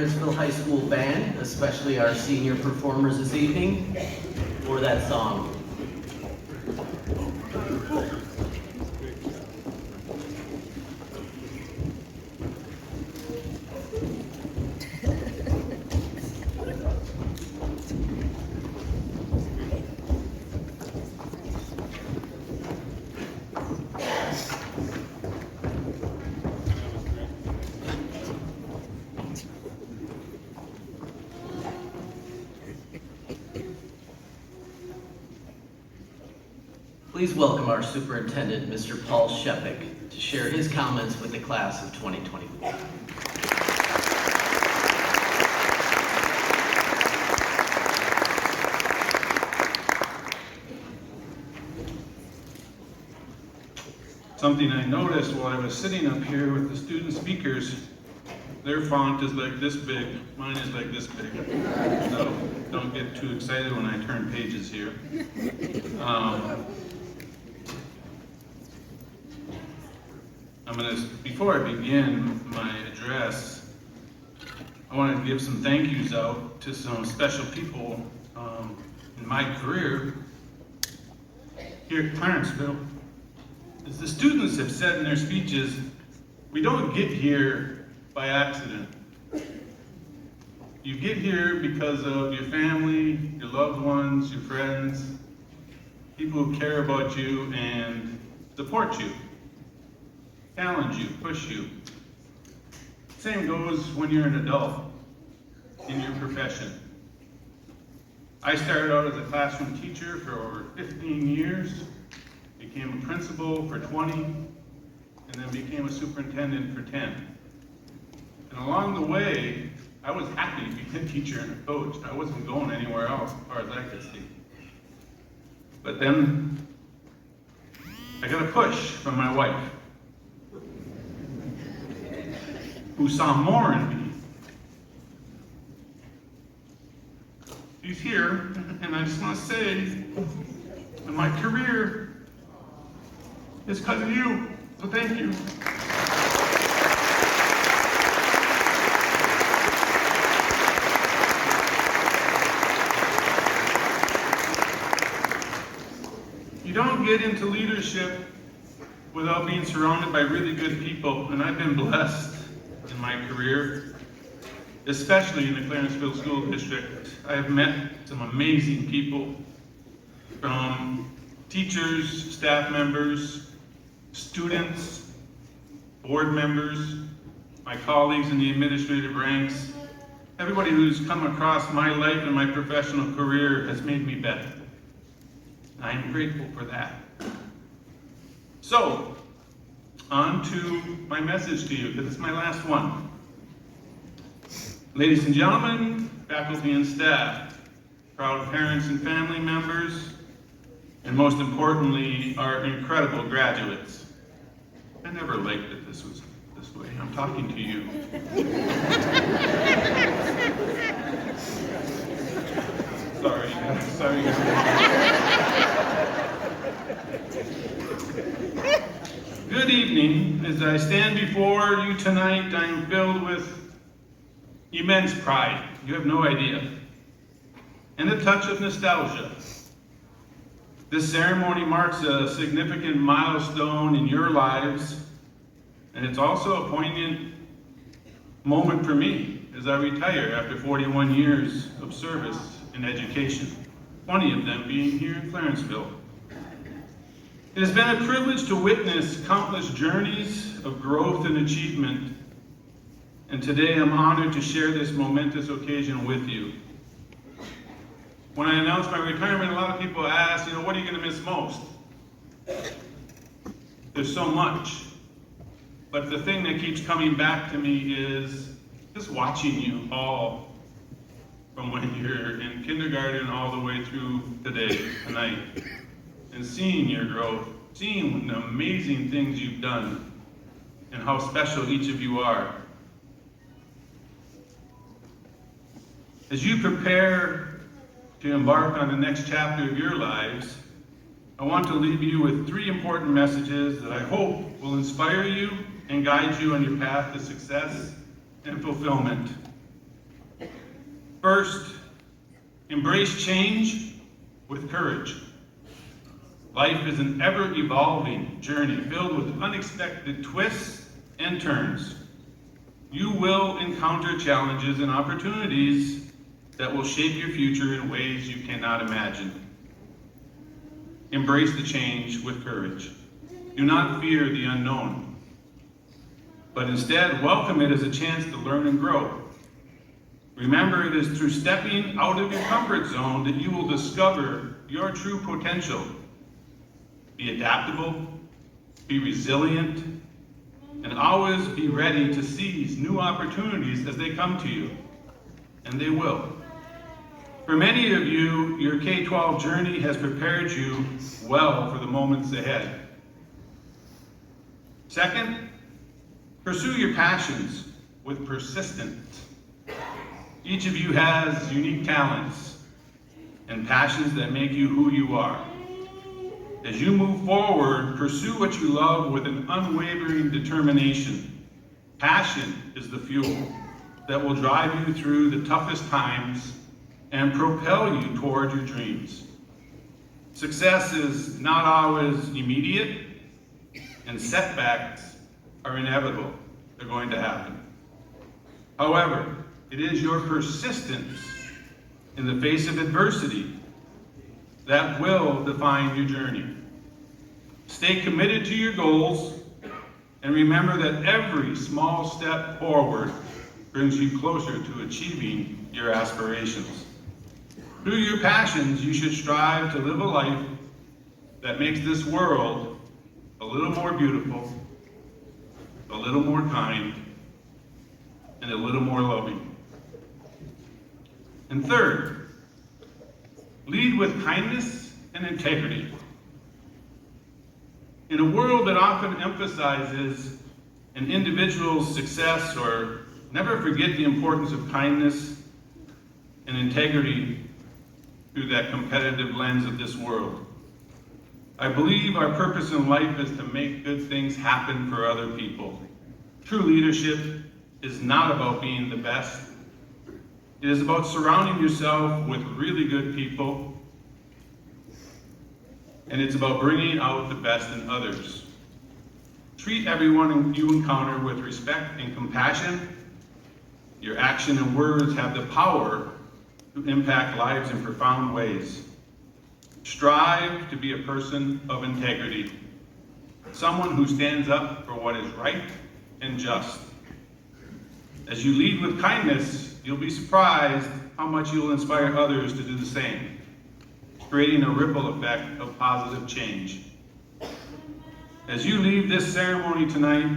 Principal High School Band, especially our senior performers this evening, for that song. Please welcome our superintendent, Mr. Paul Shepich, to share his comments with the class of 2024. Something I noticed while I was sitting up here with the student speakers, their font is like this big, mine is like this big. So don't get too excited when I turn pages here. Before I begin my address, I want to give some thank yous out to some special people in my career here at Clarenceville. As the students have said in their speeches, we don't get here by accident. You get here because of your family, your loved ones, your friends, people who care about you and support you, challenge you, push you. Same goes when you're an adult in your profession. I started out as a classroom teacher for over 15 years, became a principal for 20, and then became a superintendent for 10. And along the way, I was happy to be a teacher and a coach. I wasn't going anywhere else as far as I could see. But then I got a push from my wife, who saw more in me. She's here, and I just want to say that my career is because of you, so thank you. You don't get into leadership without being surrounded by really good people, and I've been blessed in my career, especially in the Clarenceville School District. I have met some amazing people, from teachers, staff members, students, board members, my colleagues in the administrative ranks. Everybody who's come across my life and my professional career has made me better. I am grateful for that. So, on to my message to you, because it's my last one. Ladies and gentlemen, faculty and staff, proud parents and family members, and most importantly, our incredible graduates. I never liked that this was this way. I'm talking to you. Sorry. Good evening. As I stand before you tonight, I am filled with immense pride. You have no idea. And a touch of nostalgia. This ceremony marks a significant milestone in your lives, and it's also a poignant moment for me as I retire after 41 years of service in education, 20 of them being here in Clarenceville. It has been a privilege to witness countless journeys of growth and achievement, and today I'm honored to share this momentous occasion with you. When I announced my retirement, a lot of people asked, what are you going to miss most? There's so much. But the thing that keeps coming back to me is just watching you all, from when you're in kindergarten all the way through tonight, and seeing your growth, seeing the amazing things you've done, and how special each of you are. As you prepare to embark on the next chapter of your lives, I want to leave you with 3 important messages that I hope will inspire you and guide you on your path to success and fulfillment. First, embrace change with courage. Life is an ever-evolving journey filled with unexpected twists and turns. You will encounter challenges and opportunities that will shape your future in ways you cannot imagine. Embrace the change with courage. Do not fear the unknown, but instead welcome it as a chance to learn and grow. Remember, it is through stepping out of your comfort zone that you will discover your true potential. Be adaptable, be resilient, and always be ready to seize new opportunities as they come to you. And they will. For many of you, your K-12 journey has prepared you well for the moments ahead. Second, pursue your passions with persistence. Each of you has unique talents and passions that make you who you are. As you move forward, pursue what you love with an unwavering determination. Passion is the fuel that will drive you through the toughest times and propel you toward your dreams. Success is not always immediate, and setbacks are inevitable. They're going to happen. However, it is your persistence in the face of adversity that will define your journey. Stay committed to your goals and remember that every small step forward brings you closer to achieving your aspirations. Through your passions, you should strive to live a life that makes this world a little more beautiful, a little more kind, and a little more loving. And third, lead with kindness and integrity. In a world that often emphasizes an individual's success, or never forget the importance of kindness and integrity through that competitive lens of this world. I believe our purpose in life is to make good things happen for other people. True leadership is not about being the best. It is about surrounding yourself with really good people, and it's about bringing out the best in others. Treat everyone you encounter with respect and compassion. Your action and words have the power to impact lives in profound ways. Strive to be a person of integrity, someone who stands up for what is right and just. As you lead with kindness, you'll be surprised how much you'll inspire others to do the same, creating a ripple effect of positive change. As you leave this ceremony tonight,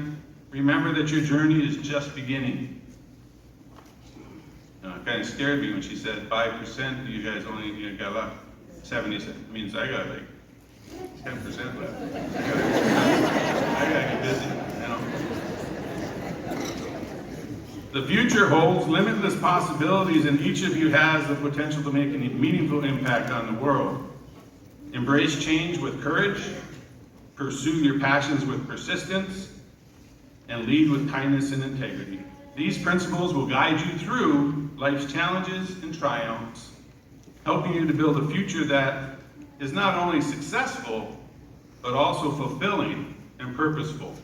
remember that your journey is just beginning. It kind of scared me when she said 5%, you guys only got left 70, means I got like 10% left. I gotta get busy, The future holds limitless possibilities, and each of you has the potential to make a meaningful impact on the world. Embrace change with courage, pursue your passions with persistence, and lead with kindness and integrity. These principles will guide you through life's challenges and triumphs, helping you to build a future that is not only successful, but also fulfilling and purposeful.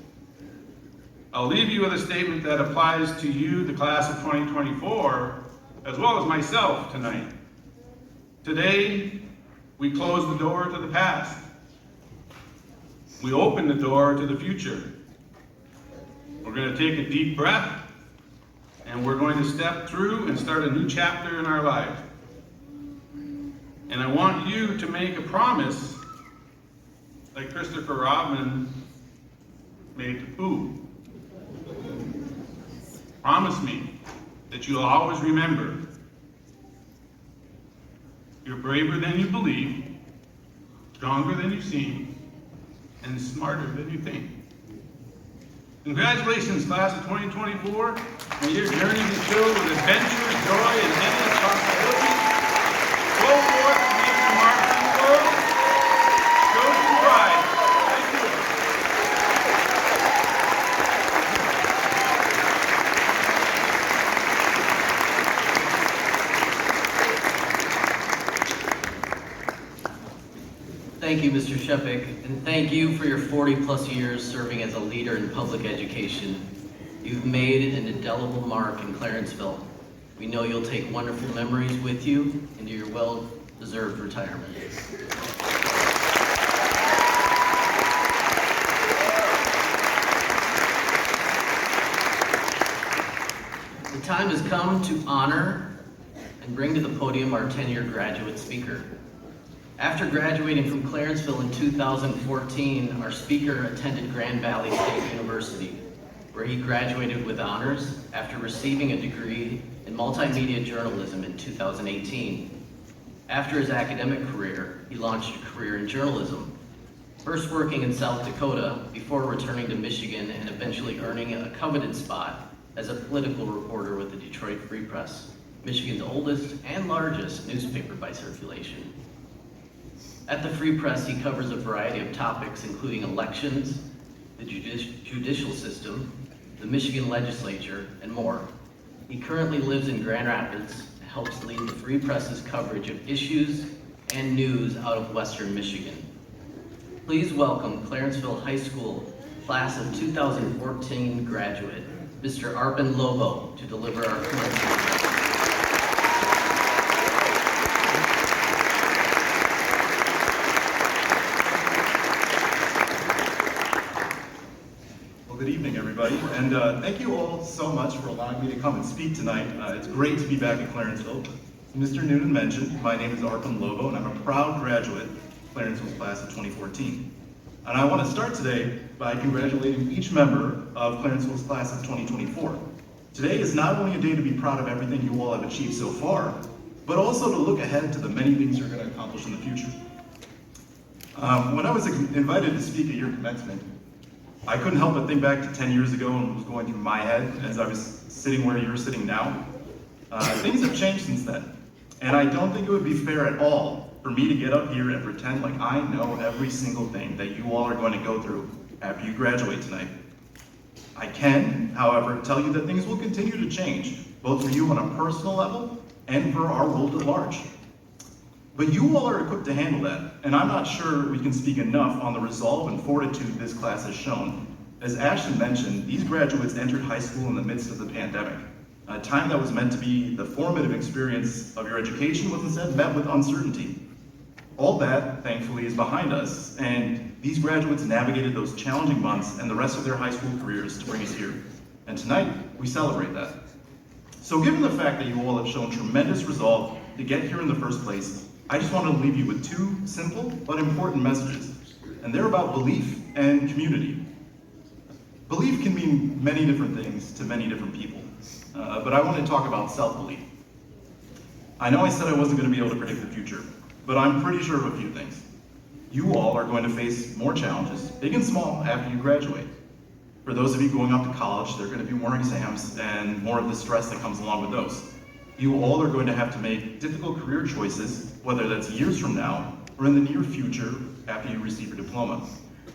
I'll leave you with a statement that applies to you, the class of 2024, as well as myself tonight. Today, we close the door to the past. We open the door to the future. We're going to take a deep breath, and we're going to step through and start a new chapter in our life. And I want you to make a promise, like Christopher Robin made to Pooh. Promise me that you'll always remember you're braver than you believe, stronger than you seem, and smarter than you think. Congratulations, class of 2024. May your journey be filled with adventure, joy, and endless possibilities. Go forth and make your mark in the world. Show some pride. Thank you. Thank you, Mr. Shepich, and thank you for your 40-plus years serving as a leader in public education. You've made an indelible mark in Clarenceville. We know you'll take wonderful memories with you into your well-deserved retirement. The time has come to honor and bring to the podium our tenured graduate speaker. After graduating from Clarenceville in 2014, our speaker attended Grand Valley State University, where he graduated with honors after receiving a degree in multimedia journalism in 2018. After his academic career, he launched a career in journalism, first working in South Dakota before returning to Michigan and eventually earning a coveted spot as a political reporter with the Detroit Free Press, Michigan's oldest and largest newspaper by circulation. At the Free Press, he covers a variety of topics, including elections, the judicial system, the Michigan legislature, and more. He currently lives in Grand Rapids and helps lead the Free Press's coverage of issues and news out of Western Michigan. Please welcome Clarenceville High School class of 2014 graduate, Mr. Arpan Lobo, to deliver our commencement. Good evening, everybody, and thank you all so much for allowing me to come and speak tonight. It's great to be back in Clarenceville. As Mr. Noonan mentioned, my name is Arpan Lobo, and I'm a proud graduate of Clarenceville's class of 2014. And I want to start today by congratulating each member of Clarenceville's class of 2024. Today is not only a day to be proud of everything you all have achieved so far, but also to look ahead to the many things you're going to accomplish in the future. When I was invited to speak at your commencement, I couldn't help but think back to 10 years ago and what was going through my head as I was sitting where you're sitting now. Things have changed since then, and I don't think it would be fair at all for me to get up here and pretend like I know every single thing that you all are going to go through after you graduate tonight. I can, however, tell you that things will continue to change, both for you on a personal level and for our world at large. But you all are equipped to handle that, and I'm not sure we can speak enough on the resolve and fortitude this class has shown. As Ashton mentioned, these graduates entered high school in the midst of the pandemic, a time that was meant to be the formative experience of your education was instead met with uncertainty. All that, thankfully, is behind us, and these graduates navigated those challenging months and the rest of their high school careers to bring us here. And tonight, we celebrate that. So given the fact that you all have shown tremendous resolve to get here in the first place, I just want to leave you with two simple but important messages, and they're about belief and community. Belief can mean many different things to many different people, but I want to talk about self-belief. I know I said I wasn't going to be able to predict the future, but I'm pretty sure of a few things. You all are going to face more challenges, big and small, after you graduate. For those of you going off to college, there are going to be more exams and more of the stress that comes along with those. You all are going to have to make difficult career choices, whether that's years from now or in the near future after you receive your diploma.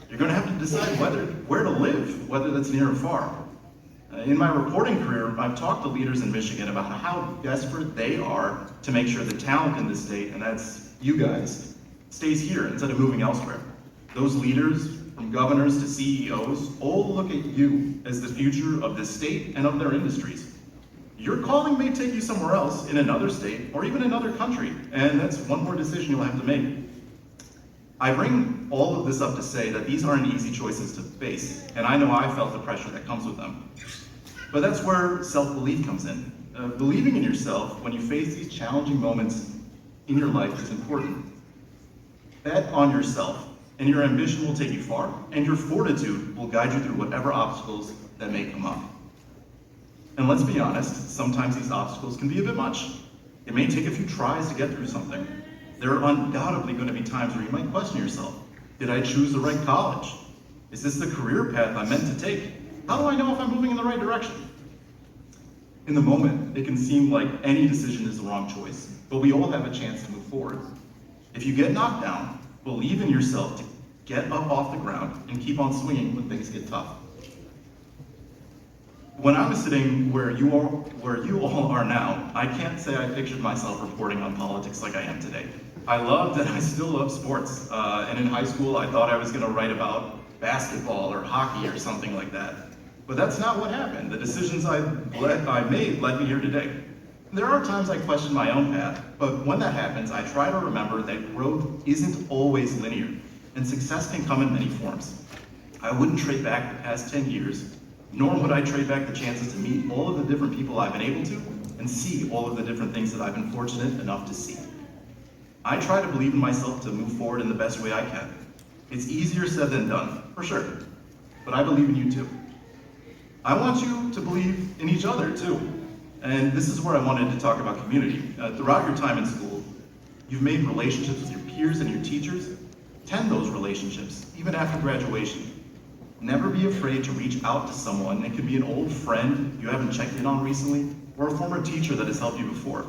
You're going to have to decide where to live, whether that's near or far. In my reporting career, I've talked to leaders in Michigan about how desperate they are to make sure the talent in the state, and that's you guys, stays here instead of moving elsewhere. Those leaders, from governors to CEOs, all look at you as the future of this state and of their industries. Your calling may take you somewhere else, in another state, or even another country, and that's one more decision you'll have to make. I bring all of this up to say that these aren't easy choices to face, and I know I felt the pressure that comes with them. But that's where self-belief comes in. Believing in yourself when you face these challenging moments in your life is important. Bet on yourself, and your ambition will take you far, and your fortitude will guide you through whatever obstacles that may come up. And let's be honest, sometimes these obstacles can be a bit much. It may take a few tries to get through something. There are undoubtedly going to be times where you might question yourself. Did I choose the right college? Is this the career path I'm meant to take? How do I know if I'm moving in the right direction? In the moment, it can seem like any decision is the wrong choice, but we all have a chance to move forward. If you get knocked down, believe in yourself to get up off the ground and keep on swinging when things get tough. When I was sitting where you all are now, I can't say I pictured myself reporting on politics like I am today. I loved and I still love sports. And in high school, I thought I was gonna write about basketball or hockey or something like that. But that's not what happened. The decisions I made led me here today. There are times I question my own path, but when that happens, I try to remember that growth isn't always linear, and success can come in many forms. I wouldn't trade back the past 10 years, nor would I trade back the chances to meet all of the different people I've been able to, and see all of the different things that I've been fortunate enough to see. I try to believe in myself to move forward in the best way I can. It's easier said than done, for sure, but I believe in you too. I want you to believe in each other too. And this is where I wanted to talk about community. Throughout your time in school, you've made relationships with your peers and your teachers. Tend those relationships, even after graduation. Never be afraid to reach out to someone. It could be an old friend you haven't checked in on recently, or a former teacher that has helped you before.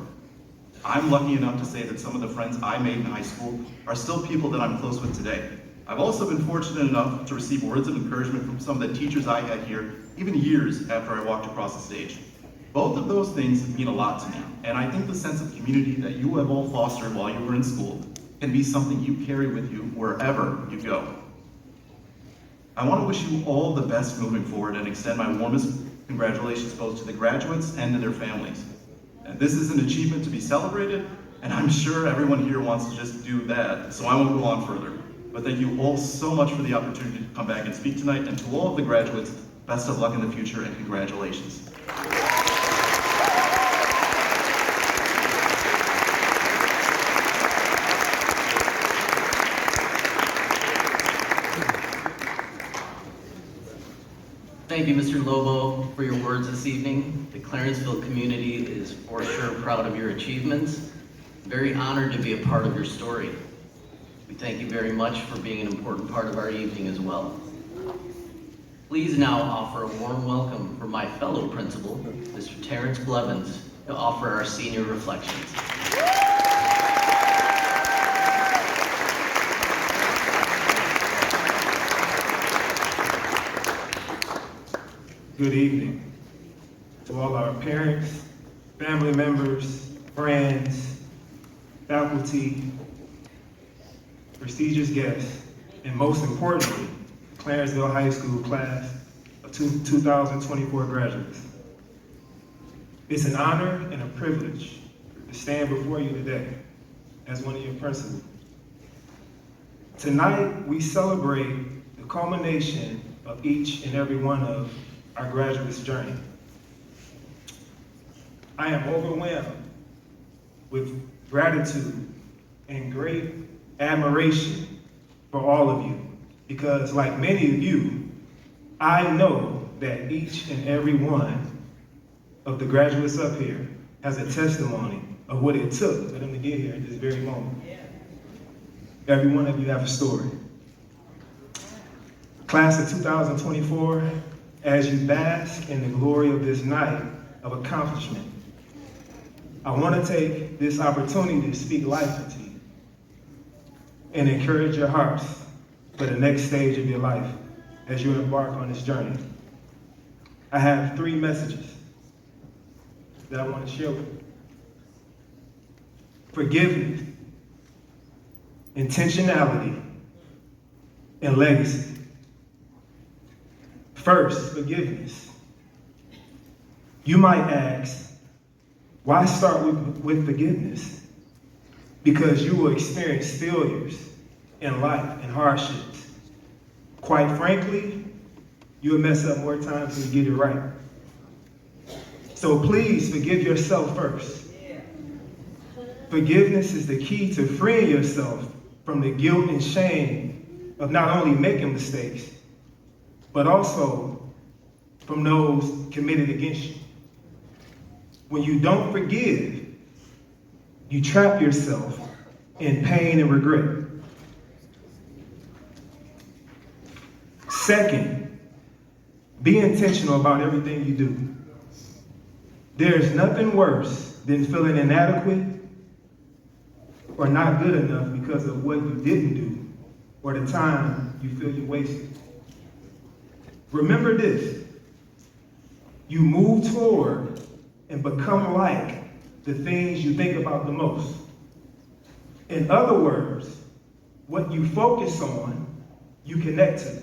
I'm lucky enough to say that some of the friends I made in high school are still people that I'm close with today. I've also been fortunate enough to receive words of encouragement from some of the teachers I had here, even years after I walked across the stage. Both of those things mean a lot to me, and I think the sense of community that you have all fostered while you were in school can be something you carry with you wherever you go. I want to wish you all the best moving forward and extend my warmest congratulations both to the graduates and to their families. And this is an achievement to be celebrated, and I'm sure everyone here wants to just do that, so I won't go on further. But thank you all so much for the opportunity to come back and speak tonight, and to all of the graduates, best of luck in the future and congratulations. Thank you, Mr. Lobo, for your words this evening. The Clarenceville community is for sure proud of your achievements. Very honored to be a part of your story. We thank you very much for being an important part of our evening as well. Please now offer a warm welcome for my fellow principal, Mr. Terrence Blevans, to offer our senior reflections. Good evening to all our parents, family members, friends, faculty, prestigious guests, and most importantly, Clarenceville High School class of 2024 graduates. It's an honor and a privilege to stand before you today as one of your principals. Tonight, we celebrate the culmination of each and every one of our graduates' journey. I am overwhelmed with gratitude and great admiration for all of you, because like many of you, I know that each and every one of the graduates up here has a testimony of what it took for them to get here at this very moment. Every one of you have a story. Class of 2024, as you bask in the glory of this night of accomplishment, I want to take this opportunity to speak life into you and encourage your hearts for the next stage of your life as you embark on this journey. I have 3 messages that I want to share with you. Forgiveness, intentionality, and legacy. First, forgiveness. You might ask, why start with forgiveness? Because you will experience failures in life and hardships. Quite frankly, you'll mess up more times than you get it right. So please forgive yourself first. Forgiveness is the key to freeing yourself from the guilt and shame of not only making mistakes, but also from those committed against you. When you don't forgive, you trap yourself in pain and regret. Second, be intentional about everything you do. There's nothing worse than feeling inadequate or not good enough because of what you didn't do or the time you feel you wasted. Remember this, you move toward and become like the things you think about the most. In other words, what you focus on, you connect to.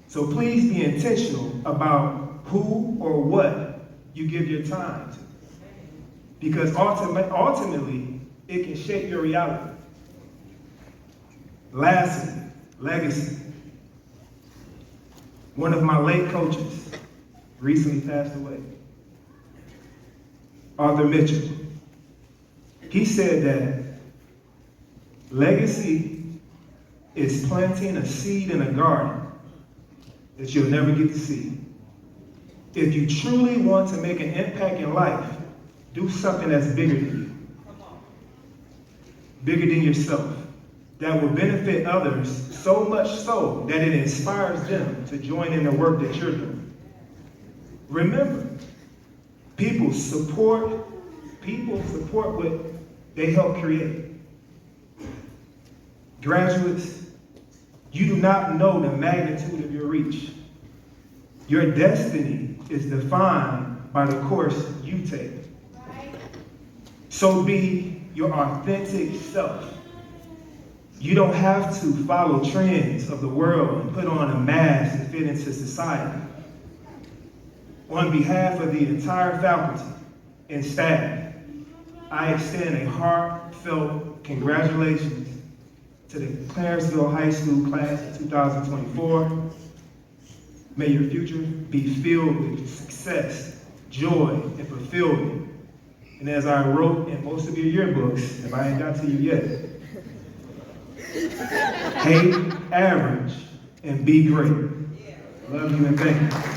So please be intentional about who or what you give your time to. Because ultimately, it can shape your reality. Lastly, legacy. One of my late coaches recently passed away, Arthur Mitchell. He said that legacy is planting a seed in a garden that you'll never get to see. If you truly want to make an impact in life, do something that's bigger than you, bigger than yourself, that will benefit others so much so that it inspires them to join in the work that you're doing. Remember, people support what they help create. Graduates, you do not know the magnitude of your reach. Your destiny is defined by the course you take. So be your authentic self. You don't have to follow trends of the world and put on a mask and fit into society. On behalf of the entire faculty and staff, I extend a heartfelt congratulations to the Clarenceville High School class of 2024. May your future be filled with success, joy, and fulfillment. And as I wrote in most of your yearbooks, if I ain't got to you yet, hate average and be great. Love you and thank you.